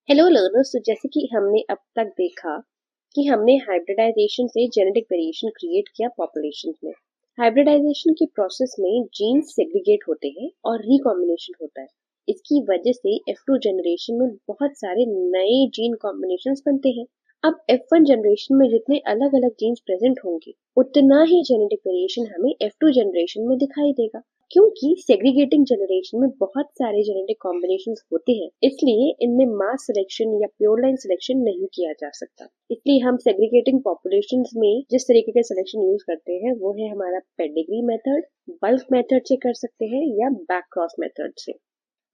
Hello learners. तो जैसे कि हमने अब तक देखा कि हमने हाइब्रिडाइजेशन से जेनेटिक वेरिएशन क्रिएट किया पॉपुलेशन में। हाइब्रिडाइजेशन की प्रोसेस में जीन्स सेग्रीगेट होते हैं और रिकॉम्बिनेशन होता है। इसकी वजह से F2 जनरेशन में बहुत सारे नए जीन कॉम्बिनेशंस बनते हैं। अब F1 जनरेशन में जितने अलग अलग जीन्स प्रेजेंट होंगे उतना ही जेनेटिक वेरिएशन हमें F2 जनरेशन में दिखाई देगा। क्योंकि सेग्रीगेटिंग जनरेशन में बहुत सारे जेनेटिक कॉम्बिनेशंस होते हैं, इसलिए इनमें मास सिलेक्शन या प्योर लाइन सिलेक्शन नहीं किया जा सकता। इसलिए हम सेग्रीगेटिंग पॉपुलेशंस में जिस तरीके के सिलेक्शन यूज करते हैं वो है हमारा पेडिग्री मेथड, बल्क मेथड से कर सकते हैं या बैक क्रॉस मेथड से।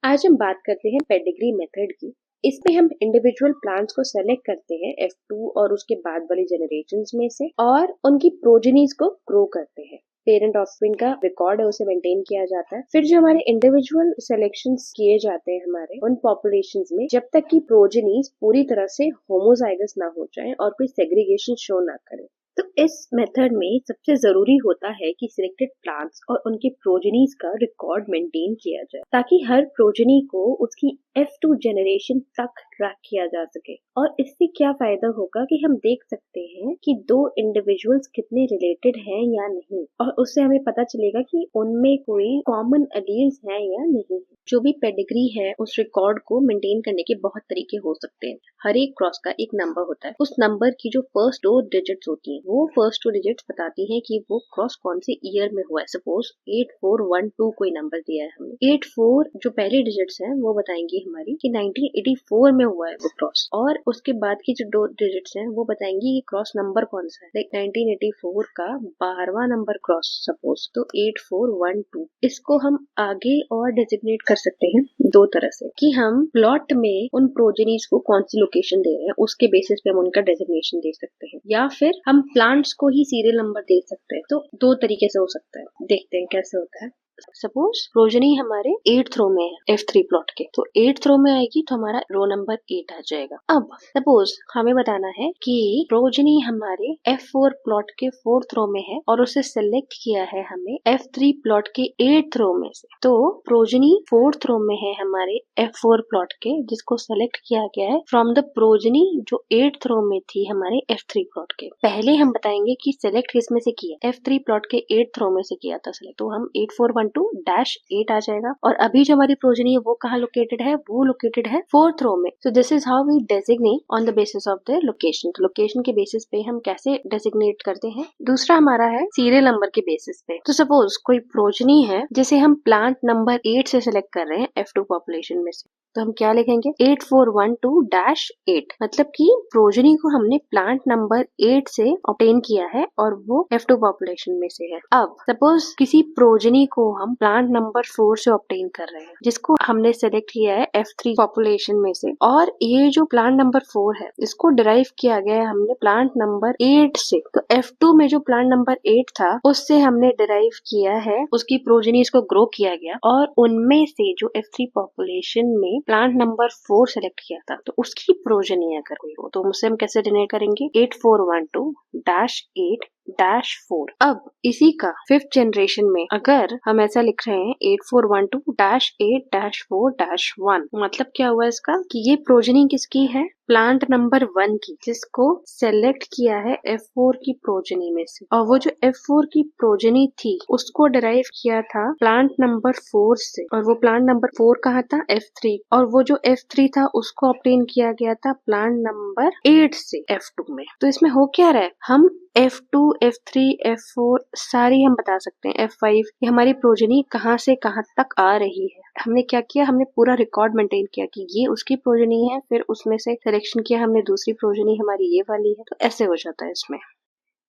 आज हम बात करते हैं पेडिग्री मेथड की। इसमें हम इंडिविजुअल प्लांट्स को सेलेक्ट करते हैं F2 और उसके बाद वाली जनरेशंस में से और उनकी प्रोजेनीज को ग्रो करते हैं। पेरेंट ऑफस्प्रिंग का रिकॉर्ड है उसे मेंटेन किया जाता है। फिर जो हमारे इंडिविजुअल सिलेक्शंस किए जाते हैं हमारे उन पॉपुलेशंस में, जब तक कि प्रोजेनीज पूरी तरह से होमोजाइगस ना हो जाए और कोई सेग्रीगेशन शो ना करे। तो इस मेथड में सबसे जरूरी होता है कि सिलेक्टेड प्लांट्स और उनके प्रोजेनीज का रिकॉर्ड मेंटेन किया जाए ताकि हर प्रोजेनी को उसकी F2 जनरेशन तक ट्रैक किया जा सके। और इससे क्या फायदा होगा कि हम देख सकते हैं कि दो इंडिविजुअल्स कितने रिलेटेड हैं या नहीं, और उससे हमें पता चलेगा कि उनमें कोई कॉमन एलील्स हैं या नहीं। जो भी पेडिग्री है उस रिकॉर्ड को मेंटेन करने के बहुत तरीके हो सकते हैं। हर एक क्रॉस का एक नंबर होता है। उस नंबर की जो फर्स्ट 2 डिजिट्स होती हैं वो फर्स्ट 2 डिजिट्स बताती हैं कि वो क्रॉस कौन से ईयर में हुआ है। सपोज 8412 कोई नंबर दिया है हमने, 84 जो पहले डिजिट्स हैं वो बताएंगी हमारी कि 1984 में हुआ है वो क्रॉस, और उसके बाद की जो 2 डिजिट्स हैं वो बताएंगी कि क्रॉस नंबर कौन सा है। लाइक 1984 का 12वां नंबर क्रॉस सपोज, तो 8412। इसको हम आगे और डेजिग्नेट कर सकते हैं दो तरह से कि हम प्लॉट में उन प्रोजेनीज को कौन सी लोकेशन दे रहे हैं उसके बेसिस पे हम उनका डेजिग्नेशन दे सकते हैं, या फिर हम प्लांट्स को ही सीरियल नंबर दे सकते हैं। तो दो तरीके से हो सकता है, देखते हैं कैसे होता है। सपोज प्रोजेनी हमारे 8th रो में है F3 प्लॉट के, तो 8th रो में आएगी तो हमारा रो नंबर 8 आ जाएगा। अब सपोज हमें बताना है कि प्रोजेनी हमारे F4 प्लॉट के 4th रो में है और उसे सेलेक्ट किया है हमें F3 प्लॉट के 8th रो में से। तो प्रोजेनी 4th रो में है हमारे F4 प्लॉट के, जिसको सेलेक्ट किया गया है फ्रॉम द प्रोजेनी जो 8th रो में थी हमारे F3 प्लॉट के। पहले हम बताएंगे कि सेलेक्ट किस में से किया, F3 प्लॉट के 8th रो में से किया था सेलेक्ट, तो हम 8412-8 आ जाएगा। और अभी जो हमारी प्रोजेनी है वो कहाँ लोकेटेड है, वो लोकेटेड है 4th रो में। So this is how we designate on the basis of the location. तो लोकेशन के बेसिस पे हम कैसे डेजिग्नेट करते हैं। दूसरा हमारा है सीरियल नंबर के बेसिस पे। तो सपोज कोई प्रोजेनी है जिसे हम प्लांट नंबर 8 से सिलेक्ट कर रहे हैं F2 पॉपुलेशन में से, तो हम क्या लिखेंगे 8412-8, मतलब कि प्रोजेनी को हमने प्लांट नंबर 8 से ऑब्टेन किया है और वो F2 पॉपुलेशन में से है। अब सपोज किसी प्रोजेनी को हम प्लांट नंबर 4 से ऑब्टेन कर रहे हैं जिसको हमने सेलेक्ट किया है F3 पॉपुलेशन में से, और ये जो प्लांट नंबर 4 है इसको डिराइव किया गया है हमने प्लांट नंबर 8 से। तो F2 में जो प्लांट नंबर 8 था उससे हमने डिराइव किया है, उसकी प्रोजेनीज को ग्रो किया गया, और उनमें से जो F3 पॉपुलेशन में प्लांट नंबर 4 सेलेक्ट किया था तो उसकी प्रोजेनी अगर कोई हो तो उससे हम कैसे डिनोट करेंगे 8412-8-4। अब इसी का 5th जनरेशन में अगर हम ऐसा लिख रहे हैं 8412-8-4-1, मतलब क्या हुआ इसका कि ये प्रोजेनी किसकी है, प्लांट नंबर 1 की, जिसको सेलेक्ट किया है F4 की प्रोजेनी में से, और वो जो F4 की प्रोजेनी थी उसको डिराइव किया था प्लांट नंबर 4 से, और वो प्लांट नंबर 4 कहाँ था F3, और वो जो F3 था उसको ऑब्टेन किया गया था प्लांट नंबर 8 से F2 में। तो इसमें हो क्या रहा है, हम F2, F3, F4 सारी हम बता सकते हैं, F5, ये हमारी प्रोजेनी कहाँ से कहाँ तक आ रही है। हमने क्या किया, हमने पूरा रिकॉर्ड मेंटेन किया कि ये उसकी प्रोजेनी है, फिर उसमें से सिलेक्शन किया हमने दूसरी प्रोजेनी हमारी ये वाली है, तो ऐसे हो जाता है इसमें।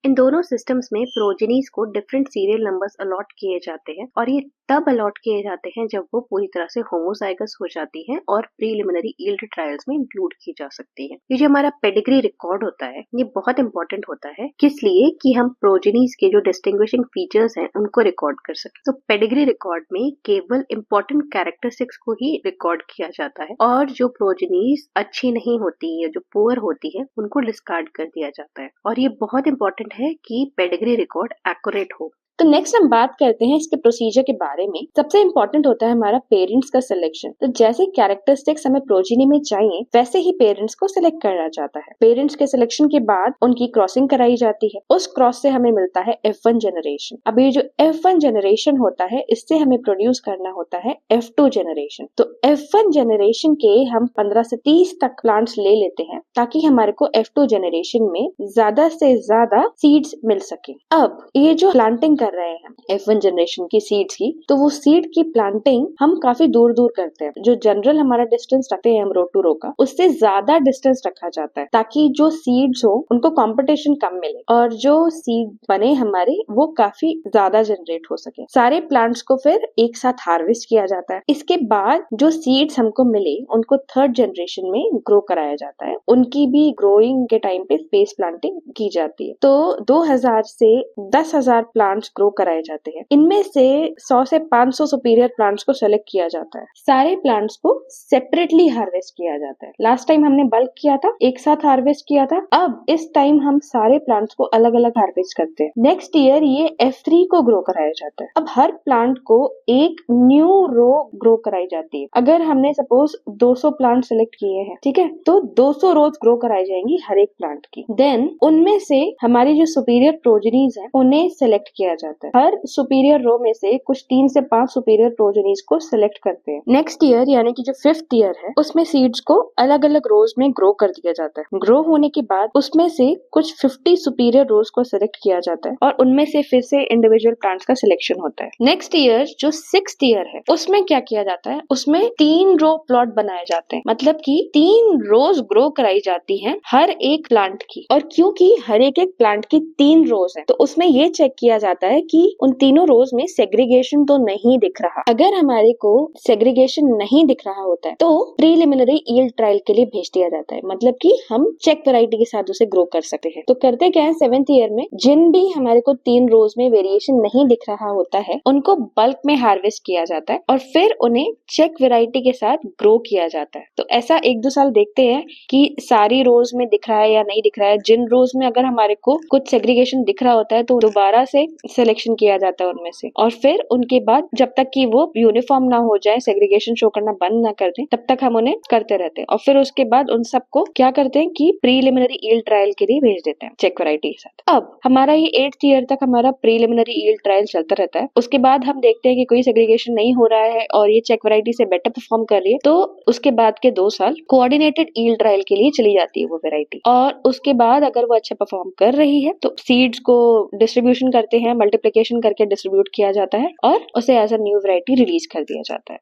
इन दोनों सिस्टम्स में प्रोजेनीज को डिफरेंट सीरियल नंबर्स अलॉट किए जाते हैं, और ये तब अलॉट किए जाते हैं जब वो पूरी तरह से होमोजाइगस हो जाती हैं और प्रीलिमिनरी यील्ड ट्रायल्स में इंक्लूड की जा सकती है। ये जो हमारा पेडिग्री रिकॉर्ड होता है ये बहुत इंपॉर्टेंट होता है, किस लिए कि हम प्रोजेनीज के जो डिस्टिंग्विशिंग फीचर्स हैं उनको रिकॉर्ड कर सकें। तो पेडिग्री रिकॉर्ड में केवल इंपॉर्टेंट कैरेक्टरिस्टिक्स को ही रिकॉर्ड किया जाता है, और जो प्रोजेनीज अच्छी नहीं होती या जो पुअर होती है उनको डिस्कार्ड कर दिया जाता है। और ये बहुत इंपॉर्टेंट है कि पेडिग्री रिकॉर्ड एक्यूरेट हो। तो नेक्स्ट हम बात करते हैं इसके प्रोसीजर के बारे में। सबसे इम्पोर्टेंट होता है हमारा पेरेंट्स का सिलेक्शन। तो जैसे कैरेक्टरिस्टिक्स हमें प्रोजेनी में चाहिए वैसे ही पेरेंट्स को सिलेक्ट करना जाता है। पेरेंट्स के सिलेक्शन के बाद उनकी क्रॉसिंग कराई जाती है। उस क्रॉस से हमें मिलता है F1 जनरेशन। अब ये जो F1 जनरेशन होता है इससे हमें प्रोड्यूस करना होता है F2 जनरेशन। तो F1 जनरेशन के हम 15 से 30 तक प्लांट्स ले लेते हैं ताकि हमारे को F2 जनरेशन में ज्यादा से ज्यादा सीड्स मिल सके। अब ये जो प्लांटिंग कर रहे हैं F1 जनरेशन की सीड्स की, तो वो सीड की प्लांटिंग हम काफी दूर दूर करते हैं। जो जनरल हमारा डिस्टेंस रखते हैं हम रो टू रो का, उससे ज्यादा डिस्टेंस रखा जाता है ताकि जो सीड्स हो उनको कंपटीशन कम मिले और जो सीड बने हमारे वो काफी ज्यादा जनरेट हो सके। सारे प्लांट्स को फिर एक साथ हार्वेस्ट किया जाता है। इसके बाद जो सीड्स हमको मिले उनको थर्ड जनरेशन में ग्रो कराया जाता है। उनकी भी ग्रोइंग के टाइम पे स्पेस प्लांटिंग की जाती है। तो 2000 से 10,000 प्लांट्स ग्रो कराए जाते हैं। इनमें से 100 से 500 सुपीरियर प्लांट्स को सेलेक्ट किया जाता है। सारे प्लांट्स को सेपरेटली हार्वेस्ट किया जाता है। लास्ट टाइम हमने बल्क किया था, एक साथ हार्वेस्ट किया था। अब इस टाइम हम सारे प्लांट्स को अलग अलग हार्वेस्ट करते हैं। नेक्स्ट ईयर ये F3 को ग्रो कराया जाता है। अब हर प्लांट को एक न्यू रो ग्रो कराई जाती है। अगर हमने सपोज 200 प्लांट सेलेक्ट किए हैं, ठीक है, तो 200 रोज ग्रो कराई जाएंगी हर एक प्लांट की। देन उनमें से हमारी जो सुपीरियर प्रोजेनीज हैं उन्हें सेलेक्ट किया जाता है। हर सुपीरियर रो में से कुछ 3 से 5 सुपीरियर प्रोजेनीज को सेलेक्ट करते हैं। नेक्स्ट ईयर यानी कि जो 5th ईयर है उसमें सीड्स को अलग अलग रोज में ग्रो कर दिया जाता है। ग्रो होने के बाद उसमें से कुछ 50 सुपीरियर रोज को सेलेक्ट किया जाता है और उनमें से फिर से इंडिविजुअल प्लांट्स का सिलेक्शन होता है। नेक्स्ट ईयर जो 6th ईयर है उसमें क्या किया जाता है, उसमें 3 रो प्लॉट बनाए जाते हैं। मतलब कि 3 रोज ग्रो कराई जाती हैं हर एक प्लांट की। और क्योंकि हर एक प्लांट की 3 रोज है तो उसमें ये चेक किया जाता है कि उन तीनों रोज में सेग्रीगेशन तो नहीं दिख रहा। अगर हमारे को सेग्रीगेशन नहीं दिख रहा होता है तो प्रीलिमिनरी यील्ड ट्रायल के लिए भेज दिया जाता है। मतलब कि हम चेक वैरायटी के साथ उसे ग्रो कर सकते हैं। तो करते क्या है, 7th ईयर में जिन भी हमारे को 3 रोज में वेरिएशन नहीं दिख रहा होता है उनको बल्क में हार्वेस्ट किया जाता है और फिर उन्हें चेक वैरायटी के साथ ग्रो किया जाता है। तो ऐसा 1-2 साल देखते हैं कि सारी रोज में दिख रहा है या नहीं दिख रहा है। जिन रोज में अगर हमारे को कुछ सेग्रीगेशन दिख रहा होता है तो दोबारा से सिलेक्शन किया जाता है उनमें से, और फिर उनके बाद जब तक कि वो यूनिफॉर्म ना हो जाए, सेग्रीगेशन शो करना बंद ना कर दें, तब तक हम उन्हें करते रहते हैं। और फिर उसके बाद उन सबको क्या करते हैं कि प्रीलिमिनरी यील्ड ट्रायल के लिए भेज देते हैं चेक वैरायटी के साथ। अब हमारा ये 8th ईयर तक हमारा प्रीलिमिनरी यील्ड ट्रायल चलता रहता है। उसके बाद हम देखते हैं कि कोई सेग्रीगेशन नहीं हो रहा है और ये चेक वैरायटी से बेटर परफॉर्म कर रही है, तो उसके बाद के 2 साल कोऑर्डिनेटेड यील्ड ट्रायल के लिए चली जाती है वो वैरायटी। और उसके बाद अगर वो अच्छा परफॉर्म कर रही है तो सीड्स को डिस्ट्रीब्यूशन करते हैं, मल्टीप्लिकेशन करके डिस्ट्रीब्यूट किया जाता है और उसे as a new variety release कर दिया जाता है।